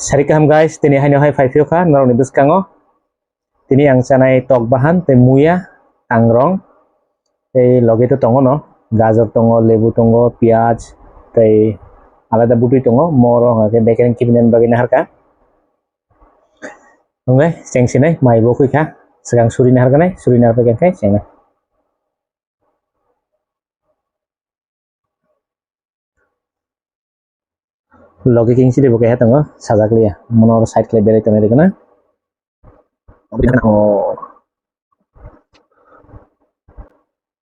Sari kaham guys, tini hanya hai five ka narong ni biskango. Tini ang sanai tok bahan te muya tangrong. Te loge to tongo no, gajor tongo, lebu tongo, piaj, te alada buti tongo, moro ke beken kibinan bagina harka. Oke, ceng sini mai boku ka. Sekarang suri harga nai, suri harga kan kai ceng. Loge king sih boke tongo, sajak liya. Monor side kle bere tongo dekana. Oh,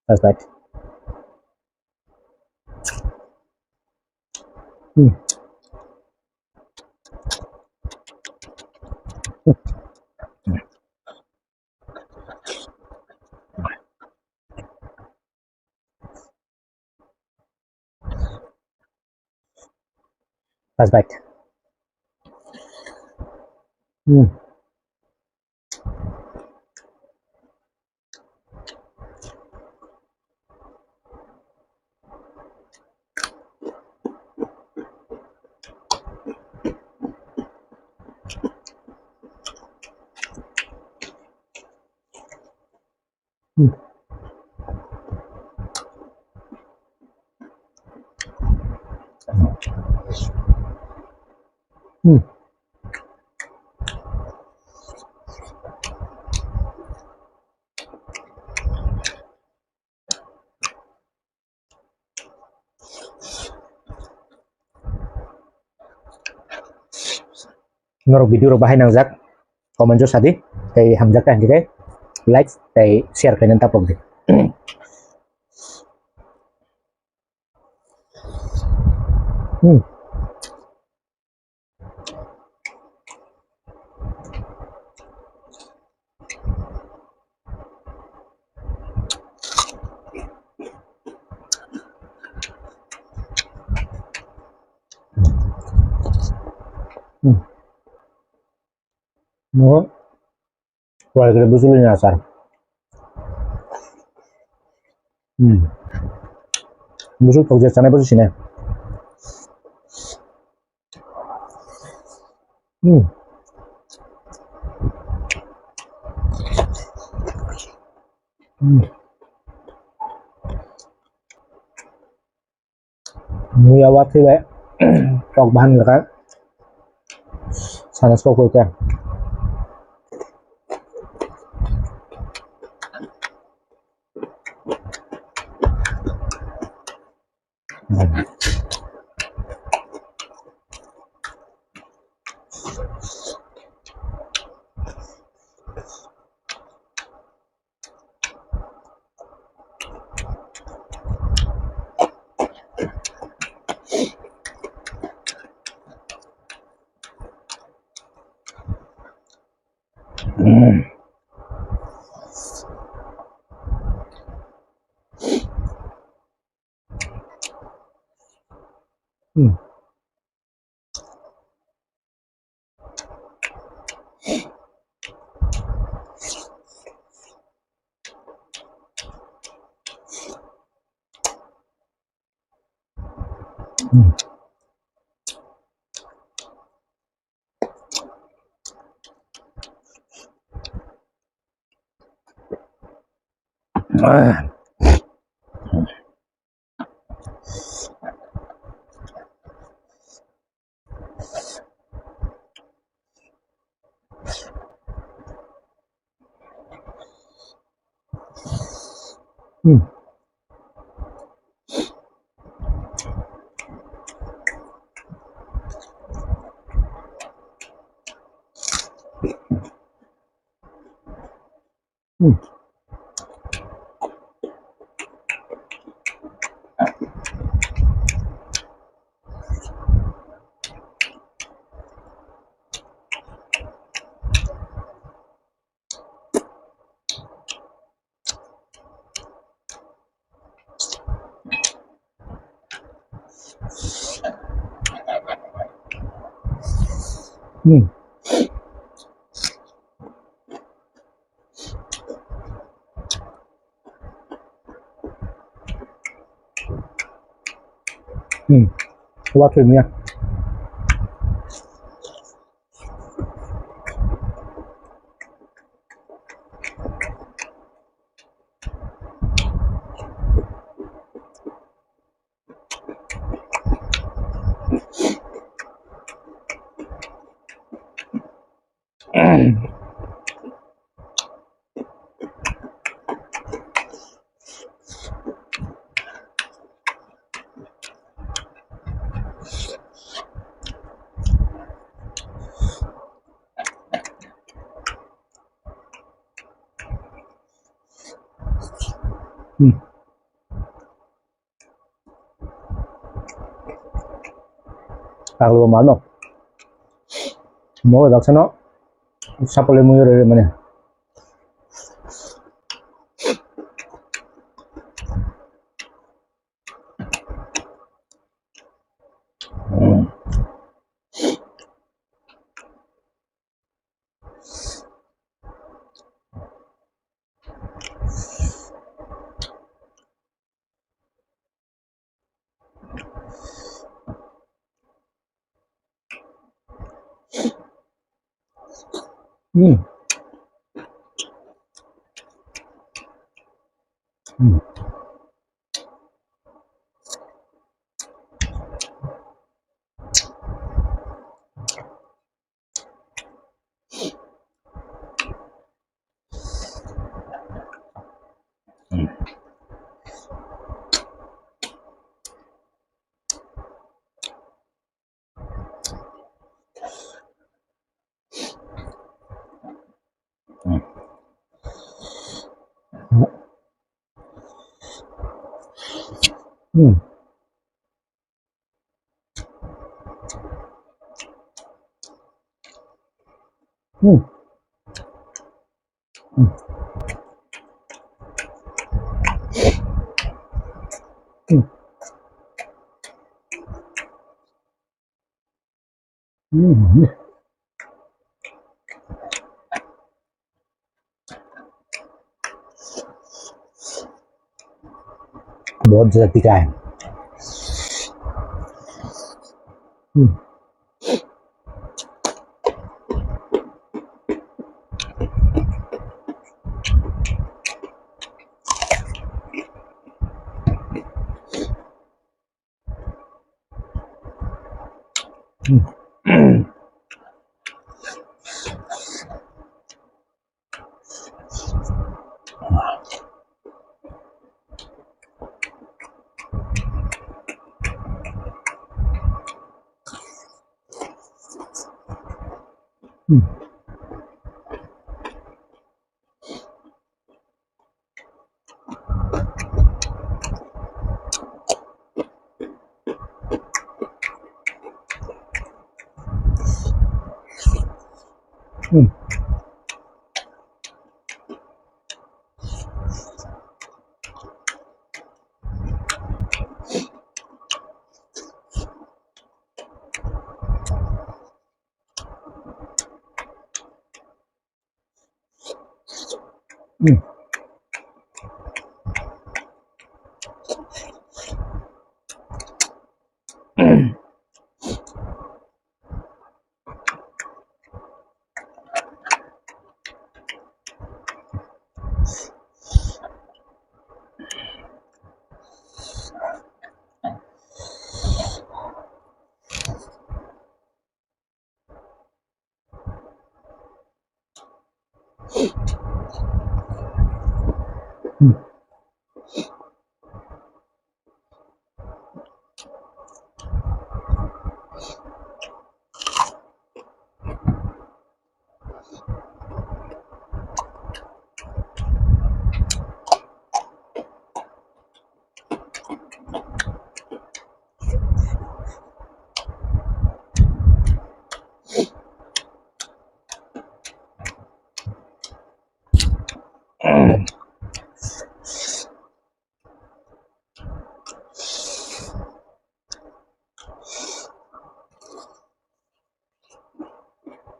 that's right. That's right. Nor video bahay nang zak. Comment jo sadi, tay hamjak kan gitu. Like, tay share kan yang tapok deh. No, keluarga busulnya asar. Busul kau jadi sana busul sini. Mui awat sih be, tok bahan kan. Sana sok kau kan. What with me? Kalau malo, mo daksa no, sapole mo yore mane. Hmm. Hmm. Hmm. Hmm. Hmm. Hmm. बहुत ज्यादा तीखा है. Hmm. Hmm. Hmm. Hmm.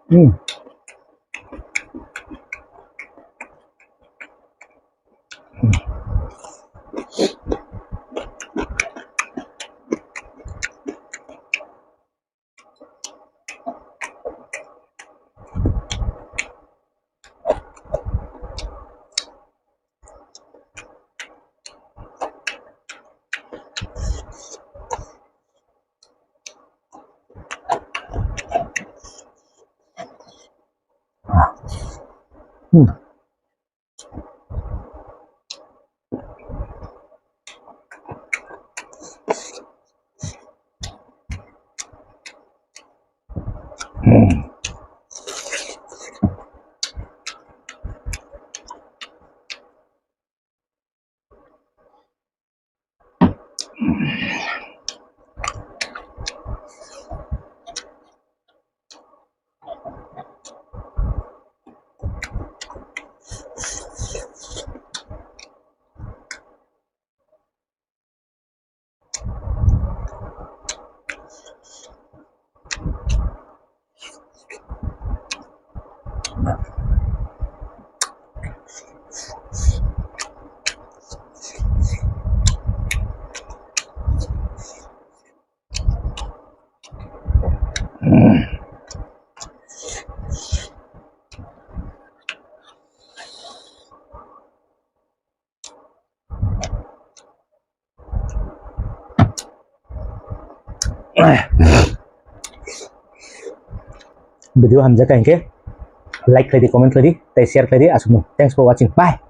Hmm. Hmm. Video hamja kainke like kali di comment kali di share kali di asum. Thanks for watching. Bye.